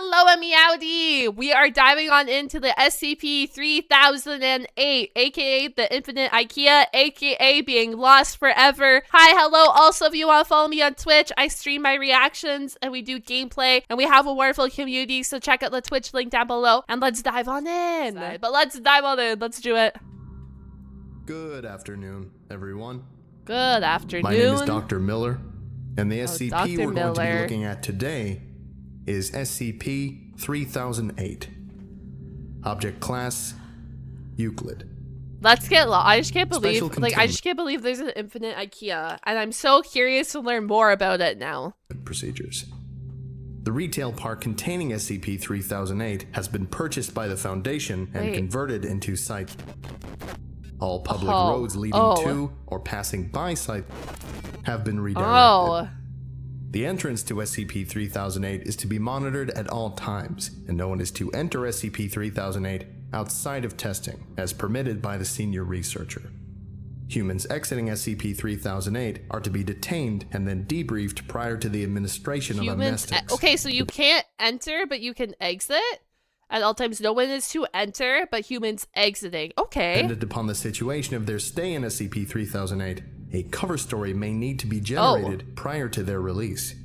Hello, Meowdy! We are diving on into the SCP-3008, aka the Infinite IKEA, aka being lost forever. Hi, hello, also if you want to follow me on Twitch, I stream my reactions and we do gameplay and we have a wonderful community, so check out the Twitch link down below and let's dive on in. Let's do it. Good afternoon, everyone. Good afternoon. My name is Dr. Miller, and the SCP Dr. we're going to be Miller. looking at today is SCP-3008. Object class, Euclid. Let's get lost. I just can't believe, Special I just can't believe there's an Infinite IKEA, and I'm so curious to learn more about it now. Procedures. The retail park containing SCP-3008 has been purchased by the Foundation and converted into site. All public roads leading to or passing by site have been redirected. The entrance to SCP-3008 is to be monitored at all times, and no one is to enter SCP-3008 outside of testing, as permitted by the senior researcher. Humans exiting SCP-3008 are to be detained and then debriefed prior to the administration of amnestics. Okay, so you can't enter, but you can exit? At all times, no one is to enter, but humans exiting. Okay. Dependent upon the situation of their stay in SCP-3008, a cover story may need to be generated prior to their release.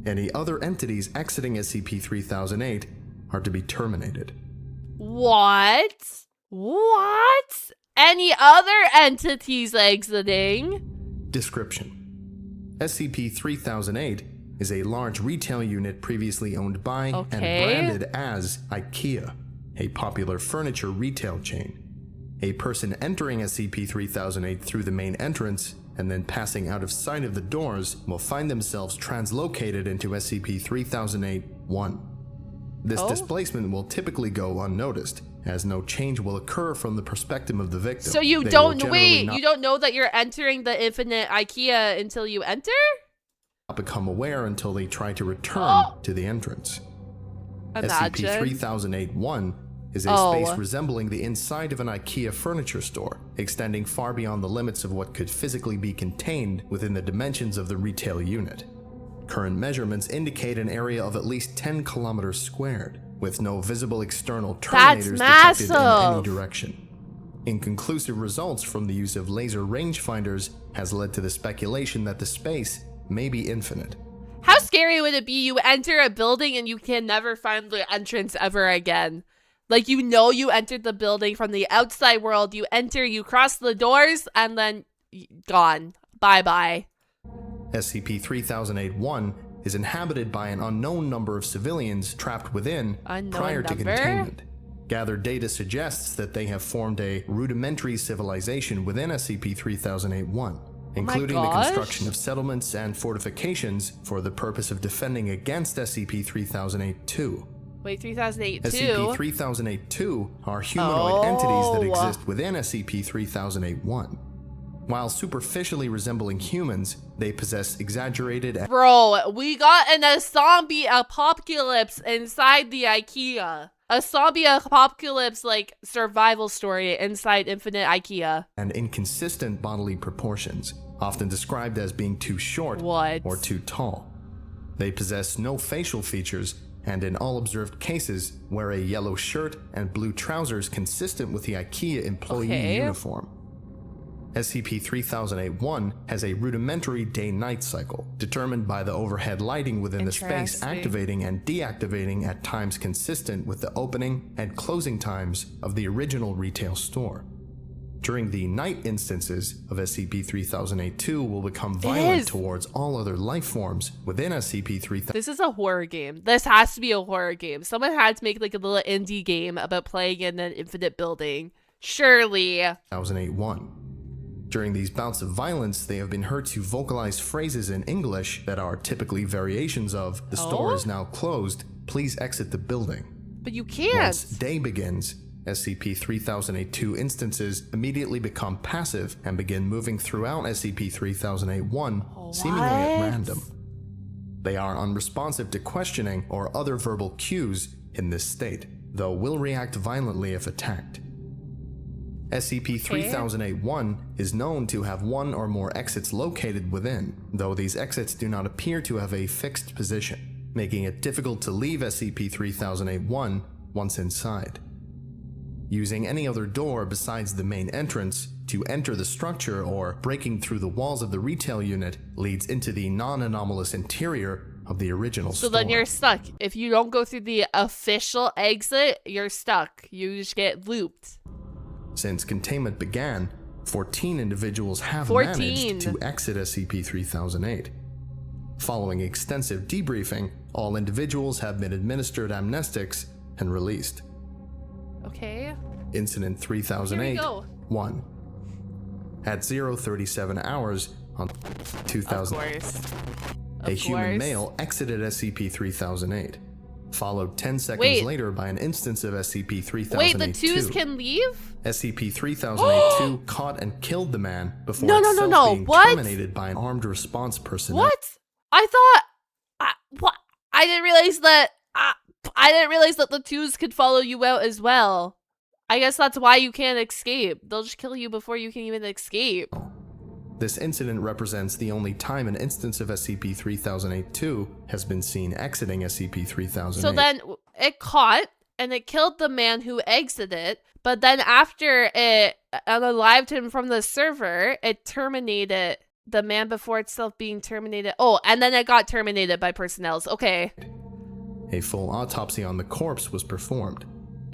Any other entities exiting SCP-3008 are to be terminated. What? What? Any other entities exiting? Description. SCP-3008 is a large retail unit previously owned by and branded as IKEA, a popular furniture retail chain. A person entering SCP-3008 through the main entrance and then passing out of sight of the doors will find themselves translocated into SCP-3008-1. This displacement will typically go unnoticed, as no change will occur from the perspective of the victim. So you don't you don't know that you're entering the Infinite IKEA until you enter? Not become aware until they try to return to the entrance. SCP-3008-1 is a space resembling the inside of an IKEA furniture store, extending far beyond the limits of what could physically be contained within the dimensions of the retail unit. Current measurements indicate an area of at least 10 kilometers squared, with no visible external terminators detected in any direction. Inconclusive results from the use of laser rangefinders has led to the speculation that the space may be infinite. How scary would it be you enter a building and you can never find the entrance ever again? Like, you know you entered the building from the outside world, you enter, you cross the doors, and then gone. Bye-bye. SCP-3008-1 is inhabited by an unknown number of civilians trapped within prior to containment. Gathered data suggests that they have formed a rudimentary civilization within SCP-3008-1, including the construction of settlements and fortifications for the purpose of defending against SCP-3008-2. Wait, 3008-2? SCP-3008-2 are humanoid entities that exist within SCP-3008-1. While superficially resembling humans, they possess exaggerated... Bro, we got a zombie apocalypse inside the IKEA. A zombie apocalypse, like, survival story inside Infinite IKEA. ...and inconsistent bodily proportions, often described as being too short or too tall. They possess no facial features, and in all observed cases, wear a yellow shirt and blue trousers consistent with the IKEA employee uniform. SCP-3008-1 has a rudimentary day-night cycle, determined by the overhead lighting within the space activating and deactivating at times consistent with the opening and closing times of the original retail store. During the night instances of SCP-3008-2 will become violent towards all other life forms within SCP-3008. This is a horror game. This has to be a horror game. Someone had to make like a little indie game about playing in an infinite building. Surely. 3008-1. During these bouts of violence, they have been heard to vocalize phrases in English that are typically variations of, "The store is now closed, please exit the building." But you can't. Once day begins, SCP-3008-2 instances immediately become passive and begin moving throughout SCP-3008-1, seemingly at random. They are unresponsive to questioning or other verbal cues in this state, though will react violently if attacked. SCP-3008-1 is known to have one or more exits located within, though these exits do not appear to have a fixed position. making it difficult to leave SCP-3008-1 once inside. Using any other door besides the main entrance to enter the structure or breaking through the walls of the retail unit leads into the non-anomalous interior of the original store. So then you're stuck. If you don't go through the official exit, you're stuck. You just get looped. Since containment began, 14 individuals have managed to exit SCP-3008. Following extensive debriefing, all individuals have been administered amnestics and released. Okay. Incident 3008-1. At 0:37 hours on 2000, a human male exited SCP-3008, followed 10 seconds later by an instance of SCP-3008-2. Wait, the twos can leave? SCP-3008-2 caught and killed the man before being terminated by an armed response personnel. What? I thought... I didn't realize that... I didn't realize that the twos could follow you out as well. I guess that's why you can't escape. They'll just kill you before you can even escape. This incident represents the only time an instance of SCP-3008-2 has been seen exiting SCP-3008. So then it caught and it killed the man who exited, but then after it unalived him from the server, it terminated the man before itself being terminated. Oh, and then it got terminated by personnel. Okay. A full autopsy on the corpse was performed.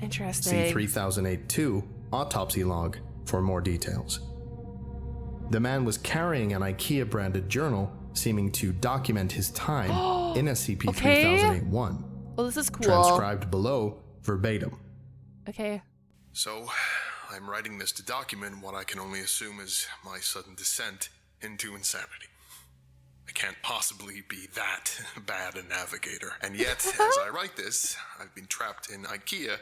Interesting. See 3008-2 autopsy log for more details. The man was carrying an IKEA branded journal seeming to document his time in SCP-3008-1. Well, this is cool. Transcribed below verbatim. Okay. So, I'm writing this to document what I can only assume is my sudden descent into insanity. I can't possibly be that bad a navigator. And yet, as I write this, I've been trapped in IKEA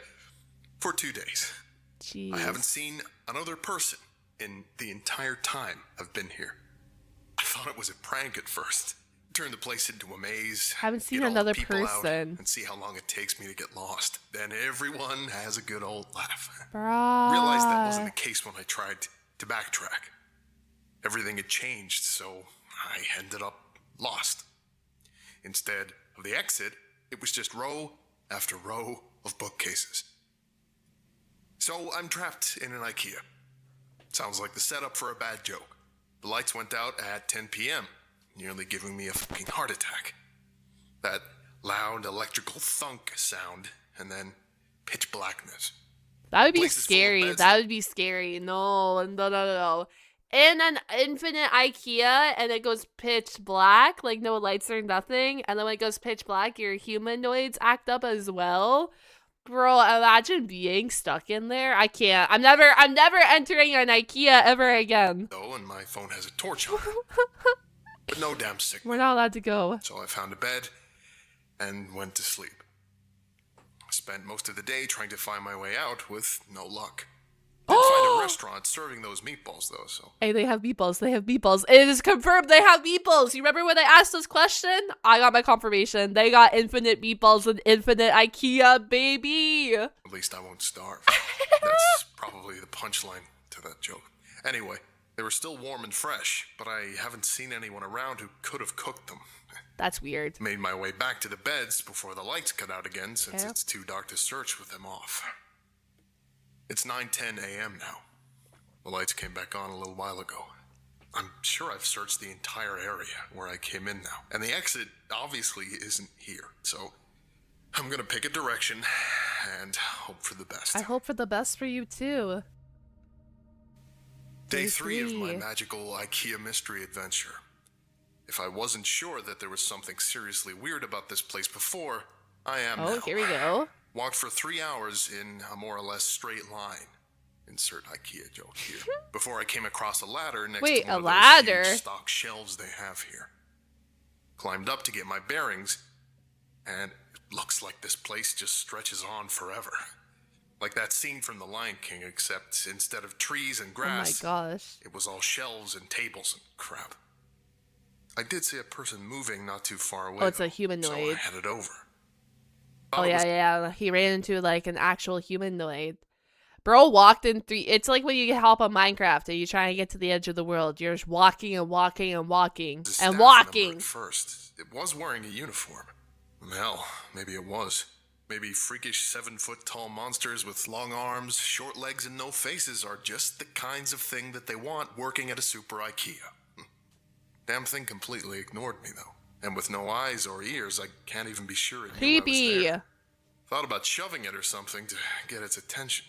for 2 days. Jeez. I haven't seen another person in the entire time I've been here. I thought it was a prank at first. Turn the place into a maze. Haven't seen get all another the people out person. and see how long it takes me to get lost. Then everyone has a good old laugh. Bruh. Realized that wasn't the case when I tried to backtrack. Everything had changed, so I ended up lost. Instead of the exit, it was just row after row of bookcases. So I'm trapped in an IKEA. Sounds like the setup for a bad joke. The lights went out at 10 p.m., nearly giving me a fucking heart attack. That loud electrical thunk sound, and then pitch blackness. That would be scary. That would be scary. No. In an infinite IKEA and it goes pitch black, like no lights or nothing, and then when it goes pitch black, your humanoids act up as well. Bro, imagine being stuck in there. I can't. I'm never entering an IKEA ever again. Oh, and my phone has a torch on it. But no damn signal. We're not allowed to go. So I found a bed and went to sleep. I spent most of the day trying to find my way out with no luck. Did find a restaurant serving those meatballs though, so. Hey, they have meatballs. They have meatballs. It is confirmed they have meatballs. You remember when I asked this question? I got my confirmation. They got infinite meatballs and infinite IKEA, baby. At least I won't starve. That's probably the punchline to that joke. Anyway, they were still warm and fresh, but I haven't seen anyone around who could have cooked them. That's weird. Made my way back to the beds before the lights cut out again since it's too dark to search with them off. It's 9:10 a.m. now. The lights came back on a little while ago. I'm sure I've searched the entire area where I came in now. And the exit obviously isn't here. So I'm gonna pick a direction and hope for the best. I hope for the best for you too. Day 3 of my magical IKEA mystery adventure. If I wasn't sure that there was something seriously weird about this place before, I am now. Oh, here we go. Walked for 3 hours in a more or less straight line. Insert IKEA joke here. Before I came across a ladder next to one of those huge stock shelves they have here. Climbed up to get my bearings, and it looks like this place just stretches on forever. Like that scene from The Lion King, except instead of trees and grass, oh my gosh, it was all shelves and tables and crap. I did see a person moving not too far away. Oh, it's a humanoid. So I headed over. Oh, yeah. He ran into, like, an actual humanoid. Bro walked in 3... It's like when you get help on Minecraft and you try to get to the edge of the world. You're just walking and walking and walking and walking. At first, it was wearing a uniform. Hell, maybe it was. Maybe freakish 7-foot-tall monsters with long arms, short legs, and no faces are just the kinds of thing that they want working at a super IKEA. Damn thing completely ignored me, though. And with no eyes or ears, I can't even be sure it knew I was there. Thought about shoving it or something to get its attention.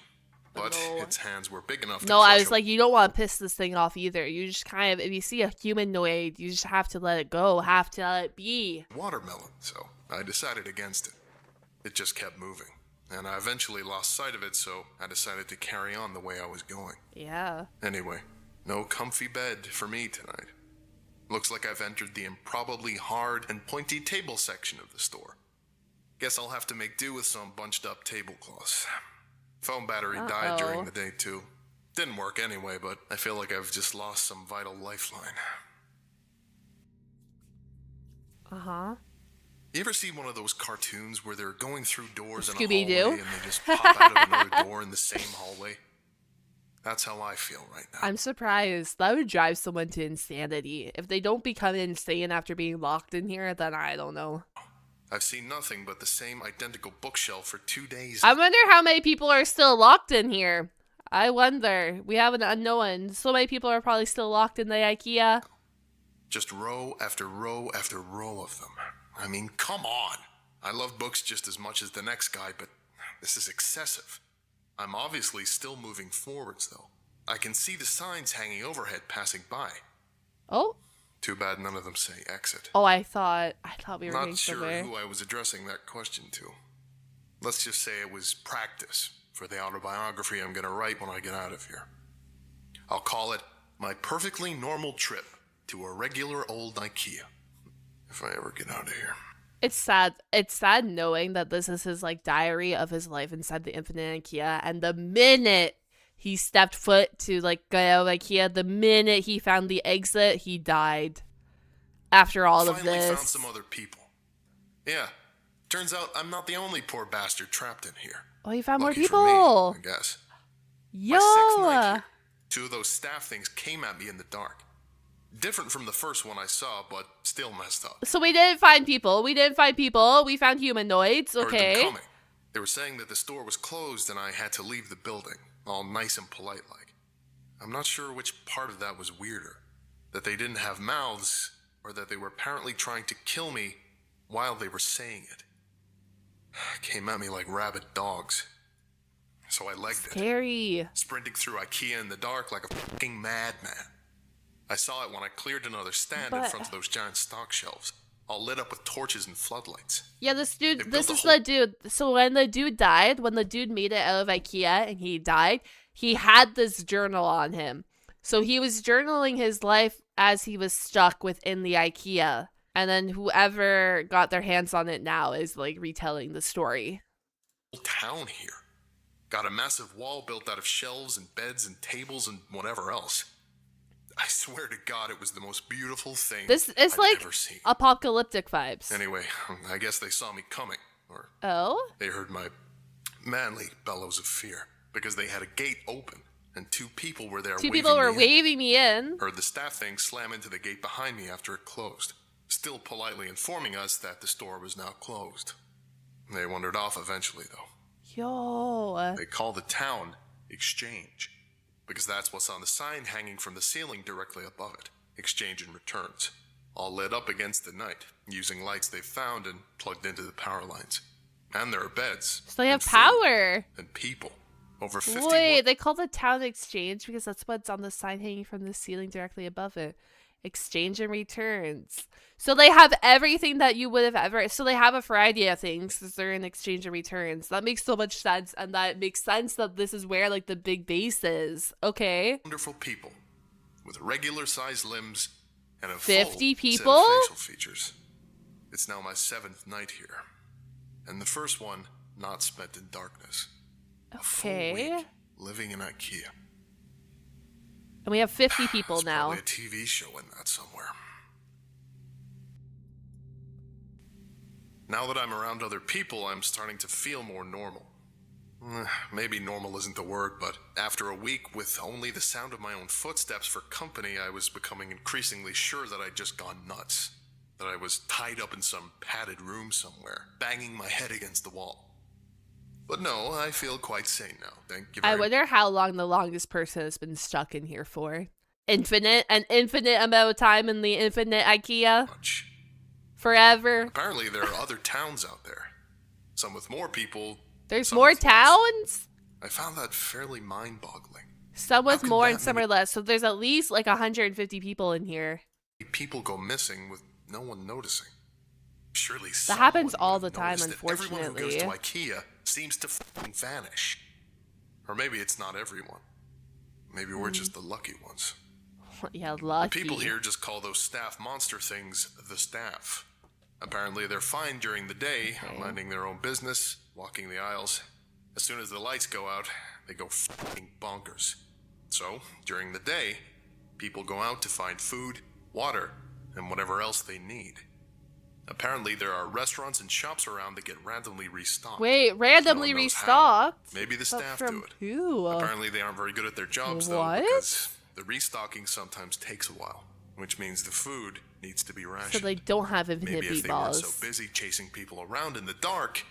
But its hands were big enough to No, I was like, you don't want to piss this thing off either. You just kind of, if you see a humanoid, you just have to let it go, have to let it be. Watermelon, so I decided against it. It just kept moving, and I eventually lost sight of it, so I decided to carry on the way I was going. Yeah. Anyway, no comfy bed for me tonight. Looks like I've entered the improbably hard and pointy table section of the store. Guess I'll have to make do with some bunched up tablecloths. Phone battery died during the day too. Didn't work anyway, but I feel like I've just lost some vital lifeline. Uh-huh. You ever see one of those cartoons where they're going through doors in a Scooby-Doo? hallway and they just pop out of another door in the same hallway? That's how I feel right now. I'm surprised. That would drive someone to insanity. If they don't become insane after being locked in here, then I don't know. I've seen nothing but the same identical bookshelf for 2 days. I wonder how many people are still locked in here. I wonder. We have an unknown. So many people are probably still locked in the IKEA. Just row after row after row of them. I mean, come on. I love books just as much as the next guy, but this is excessive. I'm obviously still moving forwards, though. I can see the signs hanging overhead passing by. Oh? Too bad none of them say exit. Oh, I thought we were going Not sure somewhere. who I was addressing that question to. Let's just say it was practice for the autobiography I'm going to write when I get out of here. I'll call it My Perfectly Normal Trip to a Regular Old IKEA. If I ever get out of here. It's sad. It's sad knowing that this is his like diary of his life inside the Infinite IKEA, and the minute he stepped foot to like go out of IKEA, the minute he found the exit, he died. After all of Finally this. found some other people. Yeah. Turns out I'm not the only poor bastard trapped in here. Oh, you found Lucky more for me, people. I guess. Yo. My 6th night here, 2 of those staff things came at me in the dark. Different from the first one I saw, but still messed up. So we didn't find people. We found humanoids. Okay. Heard them coming. They were saying that the store was closed and I had to leave the building, all nice and polite like. I'm not sure which part of that was weirder. That they didn't have mouths, or that they were apparently trying to kill me while they were saying it. Came at me like rabid dogs. So I legged it. Scary. Sprinting through IKEA in the dark like a fucking madman. I saw it when I cleared another stand in front of those giant stock shelves, all lit up with torches and floodlights. Yeah, this is the dude. So when the dude died, when the dude made it out of IKEA and he died, he had this journal on him. So he was journaling his life as he was stuck within the IKEA. And then whoever got their hands on it now is like retelling the story. Town here. Got a massive wall built out of shelves and beds and tables and whatever else. I swear to God, it was the most beautiful thing This is I've like ever seen. apocalyptic vibes. Anyway, I guess they saw me coming, or they heard my manly bellows of fear, because they had a gate open, and 2 people were there. 2 people were waving me in. Heard the staff thing slam into the gate behind me after it closed, still politely informing us that the store was now closed. They wandered off eventually, though. Yo. They call the town Exchange, because that's what's on the sign hanging from the ceiling directly above it. Exchange and returns. All lit up against the night, using lights they found and plugged into the power lines. And there are beds. So they have and power. food and people. Over 50. Wait, they call the town Exchange because that's what's on the sign hanging from the ceiling directly above it. Exchange and returns. So they have everything that you would have ever. So they have a variety of things because they're in exchange and returns. That makes so much sense, and that makes sense that this is where like the big base is. Okay. Wonderful people with regular-sized limbs and a 50 full people? set of facial features. It's now my 7th night here, and the first one not spent in darkness. A full Okay. week living in IKEA. And we have 50 people There's now. probably a TV show in that somewhere. Now that I'm around other people, I'm starting to feel more normal. Maybe normal isn't the word, but after a week with only the sound of my own footsteps for company, I was becoming increasingly sure that I'd just gone nuts. that I was tied up in some padded room somewhere, banging my head against the wall. But no, I feel quite sane now. Thank you very much. I wonder how long the longest person has been stuck in here for. An infinite amount of time in the Infinite IKEA? Forever? Apparently there are other towns out there. Some with more people. There's more towns? I found that fairly mind-boggling. Some with more and some are less. So there's at least like 150 people in here. People go missing with no one noticing. Surely that happens all the time, unfortunately. Everyone who goes to IKEA seems to vanish. Or maybe it's not everyone. Maybe we're just the lucky ones. Yeah, lucky. The people here just call those staff monster things the staff. Apparently they're fine during the day, minding their own business, walking the aisles. As soon as the lights go out, they go f***ing bonkers. So, during the day, people go out to find food, water, and whatever else they need. Apparently there are restaurants and shops around that get randomly restocked. Wait, randomly restocked? Maybe the staff do it. Who? Apparently they aren't very good at their jobs though, because the restocking sometimes takes a while, which means the food needs to be rationed. So they don't have infinite Maybe if they meatballs. weren't so busy chasing people around in the dark,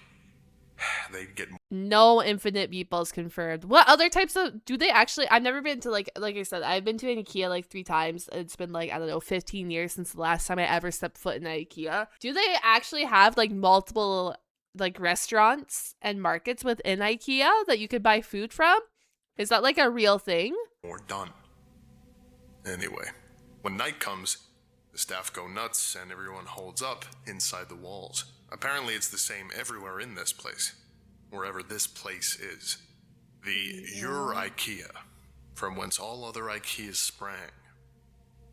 they'd get no infinite meatballs confirmed. What other types of do they actually? I've never been to like I said, I've been to an IKEA like 3 times. It's been like, I don't know, 15 years since the last time I ever stepped foot in an IKEA. Do they actually have like multiple like restaurants and markets within IKEA that you could buy food from? Is that like a real thing? More done. Anyway, when night comes, the staff go nuts and everyone holds up inside the walls. Apparently it's the same everywhere in this place, wherever this place is. The IKEA, from whence all other IKEAs sprang.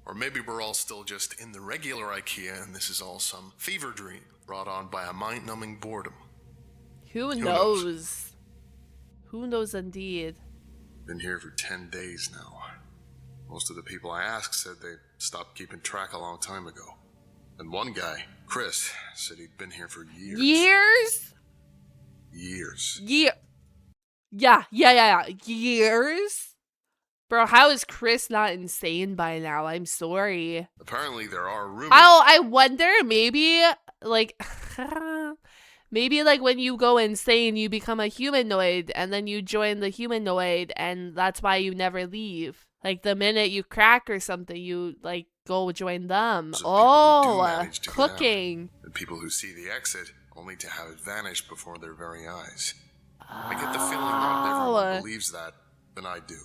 Or maybe we're all still just in the regular IKEA and this is all some fever dream brought on by a mind-numbing boredom. Who knows? Who knows indeed? Been here for 10 days now. Most of the people I asked said they stopped keeping track a long time ago. And one guy, Chris, said he'd been here for years. Years? Years. Yeah. Years? Bro, how is Chris not insane by now? I'm sorry. Apparently there are rumors. Oh, I wonder, maybe, like, maybe, like, when you go insane, you become a humanoid, and then you join the humanoid, and that's why you never leave. Like, the minute you crack or something, you, like, go join them. Oh, cooking. And people who see the exit only to have it vanish before their very eyes. I get the feeling not everyone believes that, than I do.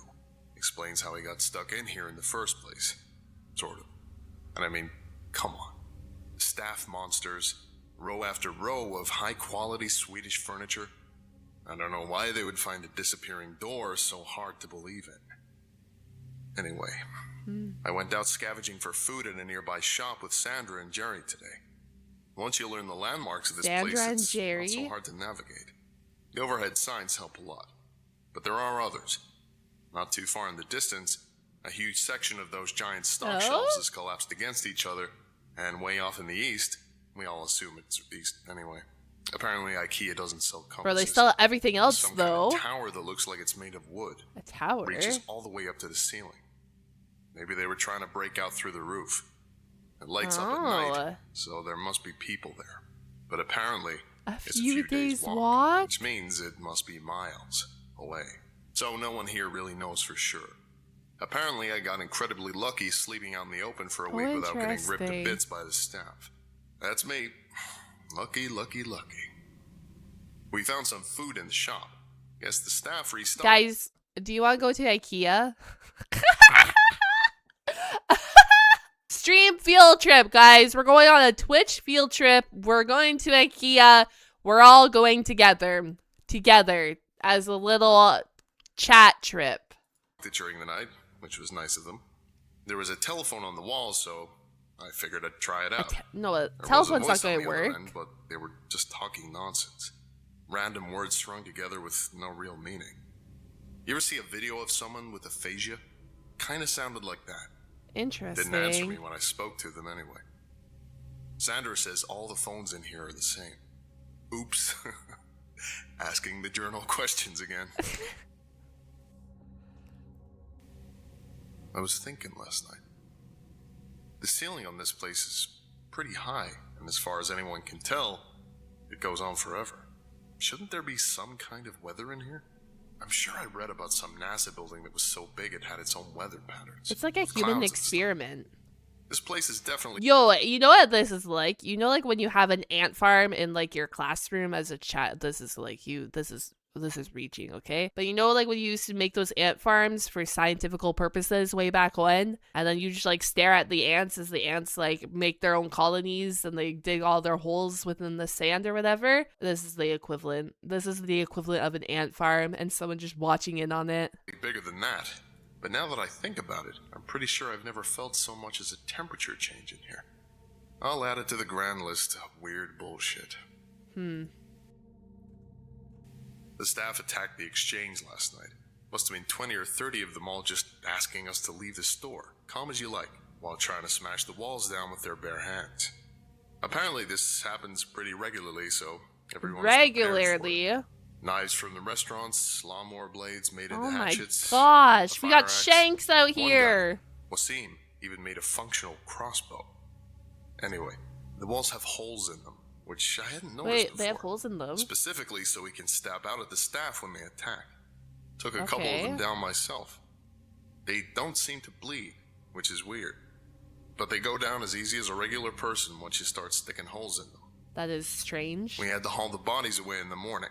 Explains how he got stuck in here in the first place. Sort of. And I mean, come on. Staff monsters, row after row of high-quality Swedish furniture. I don't know why they would find a disappearing door so hard to believe in. Anyway, I went out scavenging for food in a nearby shop with Sandra and Jerry today. Once you learn the landmarks of this place, it's not so hard to navigate. The overhead signs help a lot, but there are others. Not too far in the distance, a huge section of those giant stock shelves is collapsed against each other, and way off in the east, we all assume it's east anyway. Apparently IKEA doesn't sell compasses. Bro, they sell everything else though. Some kind of tower that looks like it's made of wood. A tower? Reaches all the way up to the ceiling. Maybe they were trying to break out through the roof. It lights up at night, so there must be people there. But apparently, it's a few days walk, which means it must be miles away. So no one here really knows for sure. Apparently, I got incredibly lucky sleeping out in the open for a week without getting ripped to bits by the staff. That's me. Lucky, lucky, lucky. We found some food in the shop. Guess the staff restocked. Guys, do you want to go to IKEA? Stream field trip, guys. We're going on a Twitch field trip. We're going to IKEA. We're all going together as a little chat trip. During the night, which was nice of them. There was a telephone on the wall, so I figured I'd try it out. A telephone's not going to work. End, but they were just talking nonsense. Random words strung together with no real meaning. You ever see a video of someone with aphasia? Kind of sounded like that. Interesting. Didn't answer me when I spoke to them anyway. Sandra says all the phones in here are the same. Oops. Asking the journal questions again. I was thinking last night. The ceiling on this place is pretty high, and as far as anyone can tell, it goes on forever. Shouldn't there be some kind of weather in here? I'm sure I read about some NASA building that was so big it had its own weather patterns. It's like a human experiment. This place is definitely... Yo, you know what this is like? You know, like when you have an ant farm in like your classroom as a child. This is like you. This is reaching, okay? But you know, like when you used to make those ant farms for scientific purposes way back when, and then you just like stare at the ants as the ants like make their own colonies and they dig all their holes within the sand or whatever. This is the equivalent. This is the equivalent of an ant farm and someone just watching in on it. Bigger than that. But now that I think about it, I'm pretty sure I've never felt so much as a temperature change in here. I'll add it to the grand list of weird bullshit. The staff attacked the exchange last night. Must have been 20 or 30 of them all just asking us to leave the store, calm as you like, while trying to smash the walls down with their bare hands. Apparently this happens pretty regularly, so everyone is prepared for it. Knives from the restaurants, lawnmower blades made into hatchets. Oh my gosh, we got axe. shanks out here. Wasim even made a functional crossbow. Anyway, the walls have holes in them, which I hadn't noticed before. Wait, they have holes in them? Specifically so we can stab out at the staff when they attack. Took a couple of them down myself. They don't seem to bleed, which is weird. But they go down as easy as a regular person once you start sticking holes in them. That is strange. We had to haul the bodies away in the morning.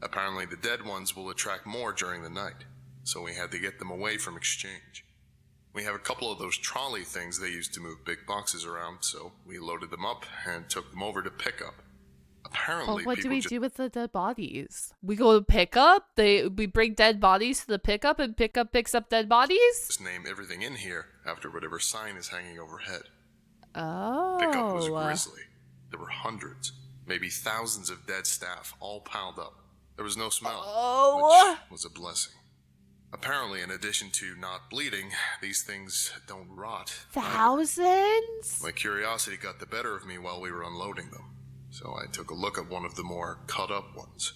Apparently the dead ones will attract more during the night, so we had to get them away from exchange. We have a couple of those trolley things they use to move big boxes around, so we loaded them up and took them over to pickup. Apparently, what do we do with the dead bodies? We go to pickup? We bring dead bodies to the pickup and pickup picks up dead bodies? Just name everything in here after whatever sign is hanging overhead. Oh. Pickup was grisly. There were hundreds, maybe thousands of dead staff all piled up. There was no smell, which was a blessing. Apparently, in addition to not bleeding, these things don't rot. Thousands? My curiosity got the better of me while we were unloading them, so I took a look at one of the more cut-up ones.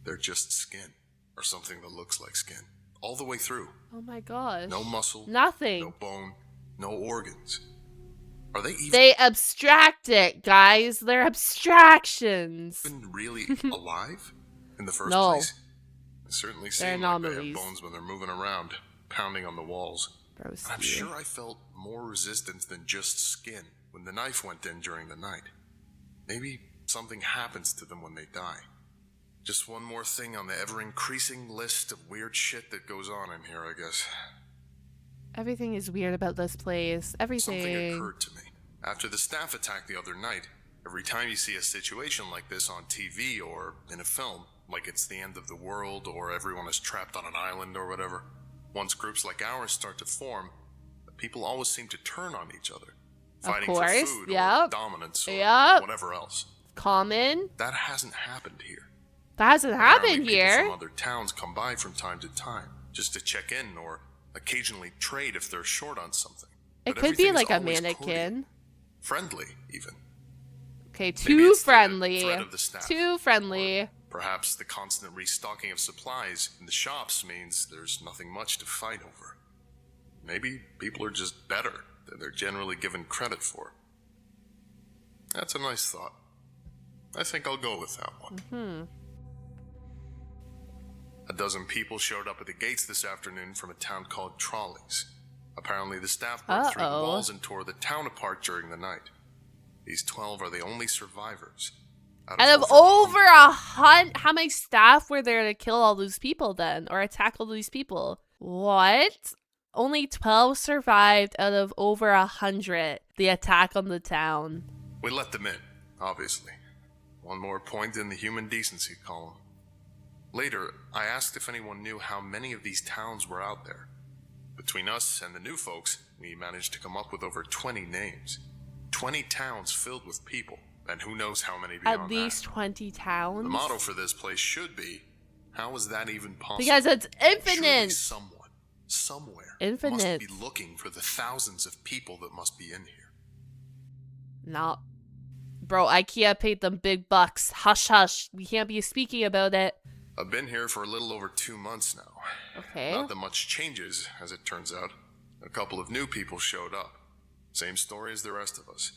They're just skin, or something that looks like skin, all the way through. Oh my gosh. No muscle. Nothing. No bone. No organs. Are they even... They abstract it, guys. They're abstractions. Even really alive in the first place? It certainly seemed like they have bones when they're moving around, pounding on the walls. I'm sure I felt more resistance than just skin when the knife went in during the night. Maybe something happens to them when they die. Just one more thing on the ever-increasing list of weird shit that goes on in here, I guess. Everything is weird about this place. Everything. Something occurred to me. After the staff attack the other night, every time you see a situation like this on TV or in a film, like it's the end of the world or everyone is trapped on an island or whatever, once groups like ours start to form, people always seem to turn on each other, fighting for food or dominance or whatever else. Common. That hasn't happened here. That hasn't happened here. People from other towns come by from time to time just to check in or occasionally trade if they're short on something. It could be like a mannequin. Cordial. Friendly, even. Okay, too friendly. Too friendly. Or perhaps the constant restocking of supplies in the shops means there's nothing much to fight over. Maybe people are just better than they're generally given credit for. That's a nice thought. I think I'll go with that one. A dozen people showed up at the gates this afternoon from a town called Trolleys. Apparently the staff broke through the walls and tore the town apart during the night. These 12 are the only survivors. Out of over 100, how many staff were there to kill all those people then? Or attack all these people? What? Only 12 survived out of over 100. The attack on the town. We let them in, obviously. One more point in the human decency column. Later, I asked if anyone knew how many of these towns were out there. Between us and the new folks, we managed to come up with over 20 names. 20 towns filled with people, and who knows how many beyond that. At least 20 towns? The motto for this place should be, how is that even possible? Because it's infinite! Surely someone, somewhere, infinite. must be looking for the thousands of people that must be in here. No. Bro, IKEA paid them big bucks. Hush hush. We can't be speaking about it. I've been here for a little over 2 months now. Okay. Not that much changes, as it turns out. A couple of new people showed up. Same story as the rest of us.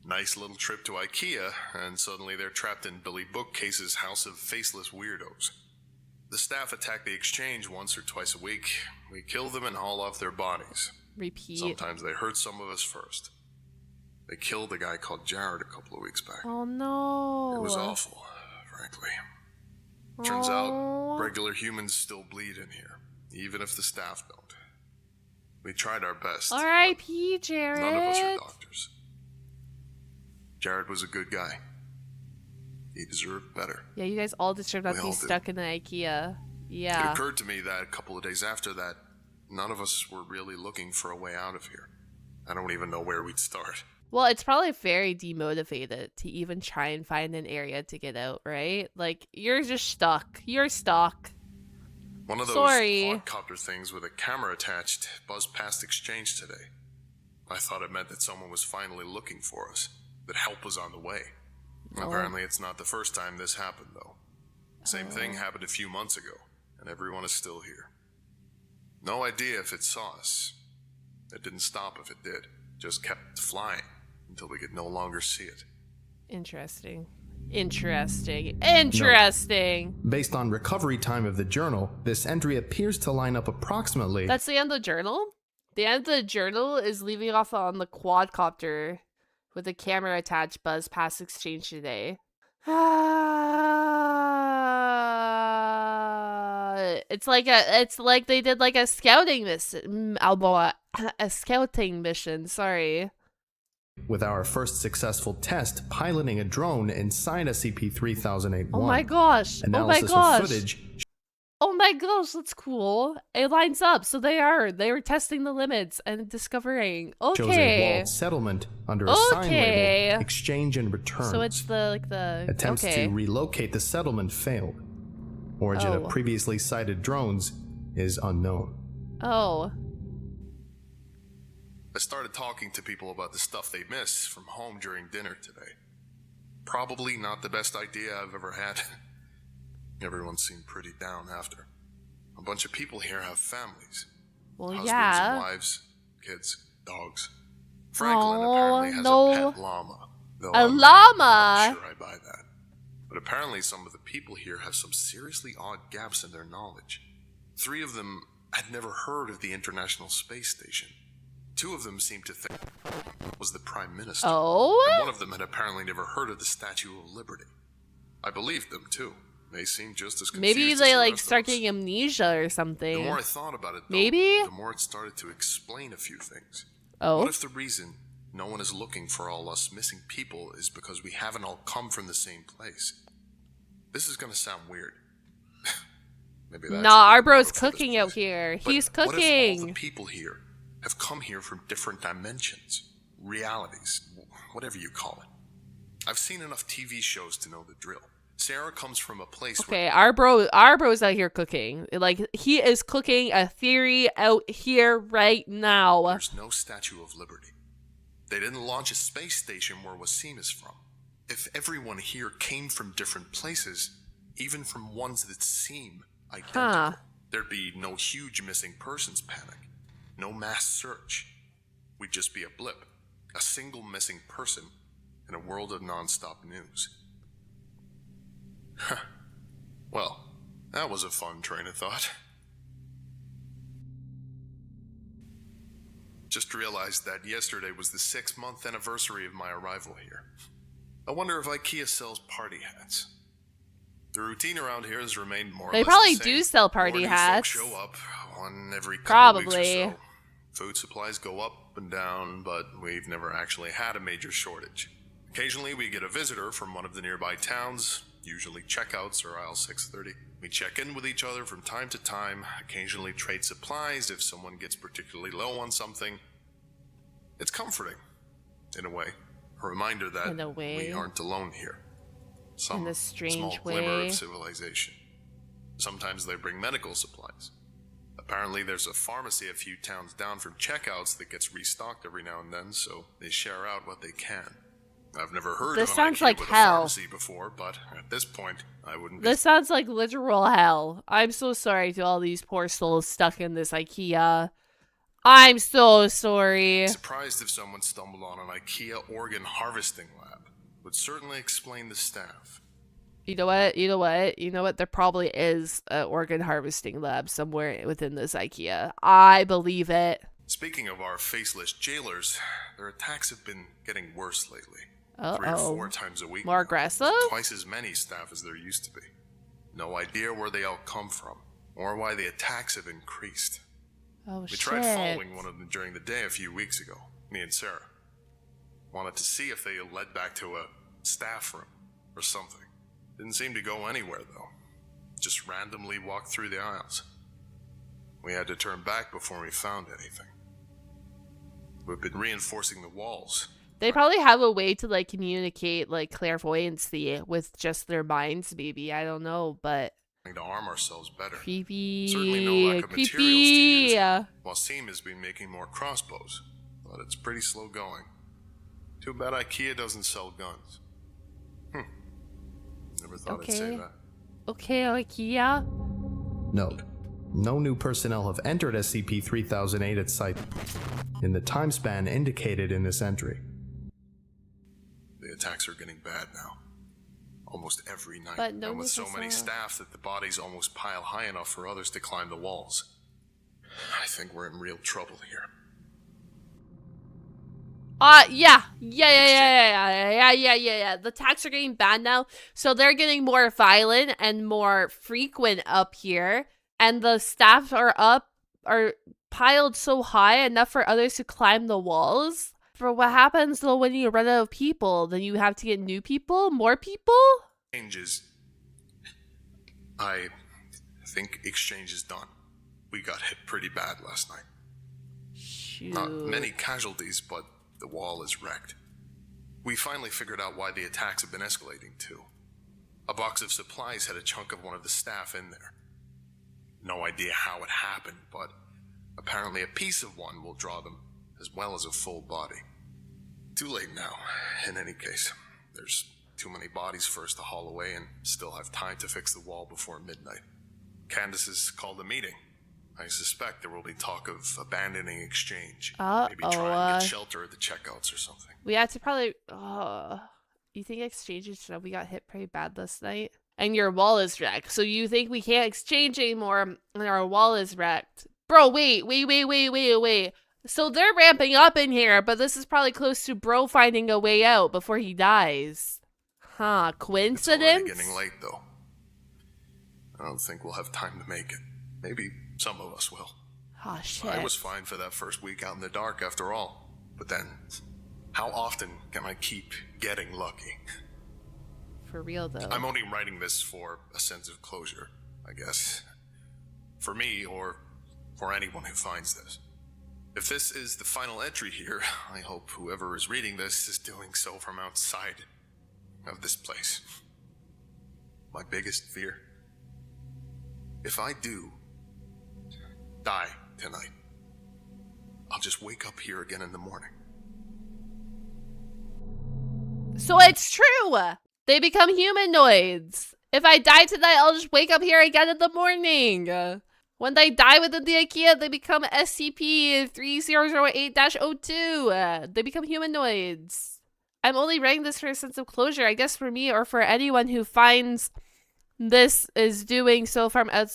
Nice little trip to IKEA, and suddenly they're trapped in Billy Bookcase's house of faceless weirdos. The staff attack the exchange once or twice a week. We kill them and haul off their bodies. Repeat. Sometimes they hurt some of us first. They killed a guy called Jared a couple of weeks back. Oh no. It was awful, frankly. Turns out, regular humans still bleed in here, even if the staff don't. We tried our best. R.I.P. Jared. None of us are doctors. Jared was a good guy. He deserved better. Yeah, you guys all deserve not to be stuck in the IKEA. Yeah. It occurred to me that a couple of days after that, none of us were really looking for a way out of here. I don't even know where we'd start. Well, it's probably very demotivated to even try and find an area to get out, right? Like, you're just stuck. You're stuck. One of those quadcopter things with a camera attached buzzed past exchange today. I thought it meant that someone was finally looking for us, that help was on the way. Apparently it's not the first time this happened, though. Same thing happened a few months ago, and everyone is still here. No idea if it saw us. It didn't stop if it did, just kept flying until we could no longer see it. Interesting. Interesting. Based on recovery time of the journal, this entry appears to line up approximately... That's the end of the journal? The end of the journal is leaving off on the quadcopter with a camera attached buzz past exchange today. It's like they did like a scouting mission. A scouting mission, sorry. With our first successful test piloting a drone inside SCP-3008-1. Oh my gosh. Analysis of footage. Oh my gosh, that's cool. It lines up. So they were testing the limits and discovering. Okay. Shows a walled settlement under a sign label, exchange and returns. So it's the attempts to relocate the settlement failed. Origin of previously sighted drones is unknown. Oh. I started talking to people about the stuff they miss from home during dinner today. Probably not the best idea I've ever had. Everyone seemed pretty down after. A bunch of people here have families. Well, husbands and wives, kids, dogs. Franklin apparently has a pet llama. A llama? I'm sure I buy that. But apparently some of the people here have some seriously odd gaps in their knowledge. 3 of them had never heard of the International Space Station. 2 of them seemed to think it was the Prime Minister. Oh? And one of them had apparently never heard of the Statue of Liberty. I believed them, too. They seemed just as confused. Maybe they like start getting amnesia or something. The more I thought about it, though, maybe? The more it started to explain a few things. Oh? What if the reason no one is looking for all us missing people is because we haven't all come from the same place? This is gonna sound weird. Maybe that's our bro's cooking out here. He's cooking. What if all the people here have come here from different dimensions, realities, whatever you call it? I've seen enough TV shows to know the drill. Sarah comes from a place where... our bro's out here cooking. Like, he is cooking a theory out here right now. There's no Statue of Liberty. They didn't launch a space station where Wasim is from. If everyone here came from different places, even from ones that seem identical, there'd be no huge missing persons panic. No mass search. We'd just be a blip. A single missing person in a world of non-stop news. Well, that was a fun train of thought. Just realized that yesterday was the 6-month anniversary of my arrival here. I wonder if IKEA sells party hats. The routine around here has remained more or less the same. They probably do sell party hats. Show up one every couple of weeks or so. Food supplies go up and down, but we've never actually had a major shortage. Occasionally we get a visitor from one of the nearby towns, usually checkouts or aisle 630. We check in with each other from time to time, occasionally trade supplies if someone gets particularly low on something. It's comforting, in a way. A reminder that we aren't alone here. Some in a strange small glimmer of civilization. Sometimes they bring medical supplies. Apparently there's a pharmacy a few towns down from checkouts that gets restocked every now and then, so they share out what they can. I've never heard of an IKEA with a pharmacy before, but at this point, I wouldn't be... This sounds like literal hell. I'm so sorry to all these poor souls stuck in this IKEA. I'm so sorry. Surprised if someone stumbled on an IKEA organ harvesting lab. Would certainly explain the staff. You know what? You know what? You know what? There probably is an organ harvesting lab somewhere within this IKEA. I believe it. Speaking of our faceless jailers, their attacks have been getting worse lately. Uh-oh. 3 or 4 times a week. More aggressive? Twice as many staff as there used to be. No idea where they all come from, or why the attacks have increased. Oh, We shit. tried following one of them during the day a few weeks ago, me and Sarah. Wanted to see if they led back to a staff room or something. Didn't seem to go anywhere though. Just randomly walked through the aisles. We had to turn back before we found anything. We've been reinforcing the walls. They probably have a way to like communicate like clairvoyancy with just their minds, maybe. I don't know, but Trying to arm ourselves better. creepy. Certainly no lack of materials to use. While Seam has been making more crossbows, but it's pretty slow going. Too bad IKEA doesn't sell guns. Never thought I'd say that. Okay, IKEA. Note: no new personnel have entered SCP-3008 at site in the time span indicated in this entry. The attacks are getting bad now. Almost every night. But no and with so many personnel. staff that the bodies almost pile high enough for others to climb the walls. I think we're in real trouble here. Yeah. The attacks are getting bad now. So they're getting more violent and more frequent up here. And the staff are piled so high enough for others to climb the walls. For what happens though when you run out of people? Then you have to get new people? More people? Changes. I think exchange is done. We got hit pretty bad last night. Shoot. Not many casualties, but the wall is wrecked. We finally figured out why the attacks have been escalating too. A box of supplies had a chunk of one of the staff in there. No idea how it happened, but apparently a piece of one will draw them, as well as a full body. Too late now, in any case. There's too many bodies for us to haul away and still have time to fix the wall before midnight. Candace has called a meeting. I suspect there will be talk of abandoning exchange. Maybe try and get shelter at the checkouts or something. We have to probably... you think exchanges should have... We got hit pretty bad this night? And your wall is wrecked. So you think we can't exchange anymore and our wall is wrecked? Bro, wait. So they're ramping up in here, but this is probably close to bro finding a way out before he dies. Huh, coincidence? It's already getting late, though. I don't think we'll have time to make it. Maybe some of us will. Oh, shit. I was fine for that first week out in the dark after all. But then, how often can I keep getting lucky? For real, though. I'm only writing this for a sense of closure, I guess. For me, or for anyone who finds this. If this is the final entry here, I hope whoever is reading this is doing so from outside of this place. My biggest fear? If I do die tonight, I'll just wake up here again in the morning. So it's true! They become humanoids! If I die tonight, I'll just wake up here again in the morning! When they die within the IKEA, they become SCP-3008-02. They become humanoids. I'm only writing this for a sense of closure, I guess for me or for anyone who finds this is doing so from I'm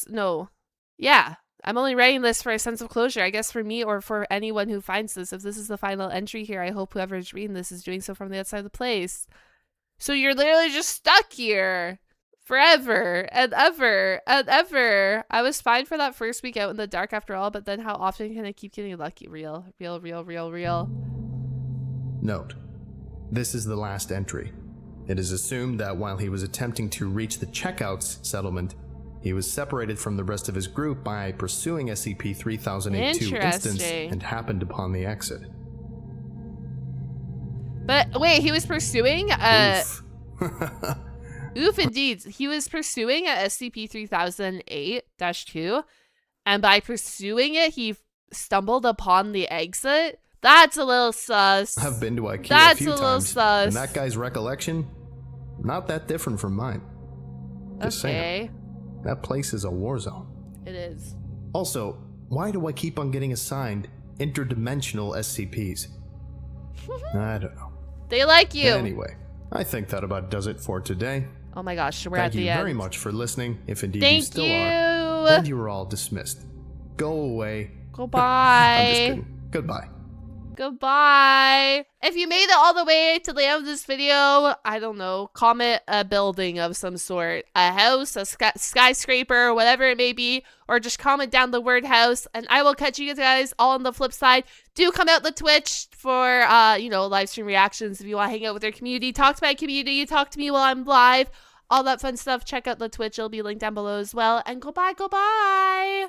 only writing this for a sense of closure, I guess for me or for anyone who finds this. If this is the final entry here, I hope whoever is reading this is doing so from the outside of the place. So you're literally just stuck here. Forever and ever and ever. I was fine for that first week out in the dark after all, but then how often can I keep getting lucky? Real. Note: this is the last entry. It is assumed that while he was attempting to reach the checkouts settlement, he was separated from the rest of his group by pursuing SCP-3008-2 instance and happened upon the exit. But wait, he was pursuing Oof. Oof, indeed. He was pursuing at SCP-3008-2, and by pursuing it, he stumbled upon the exit. That's a little sus. I've been to IKEA That's a few a little times, sus. and that guy's recollection, not that different from mine. Just saying, that place is a war zone. It is. Also, why do I keep on getting assigned interdimensional SCPs. I don't know. They like you. Anyway, I think that about does it for today. Oh my gosh, we're at the end. Thank you very much for listening, if indeed Thank you still you. are. And you are all dismissed. Go away. Goodbye. I'm just kidding. Goodbye. Goodbye. If you made it all the way to the end of this video, I don't know, comment a building of some sort. A house, a skyscraper, whatever it may be. Or just comment down the word house. And I will catch you guys all on the flip side. Do come out to Twitch for, live stream reactions if you want to hang out with your community. Talk to my community. Talk to me while I'm live. All that fun stuff. Check out the Twitch. It'll be linked down below as well. And goodbye.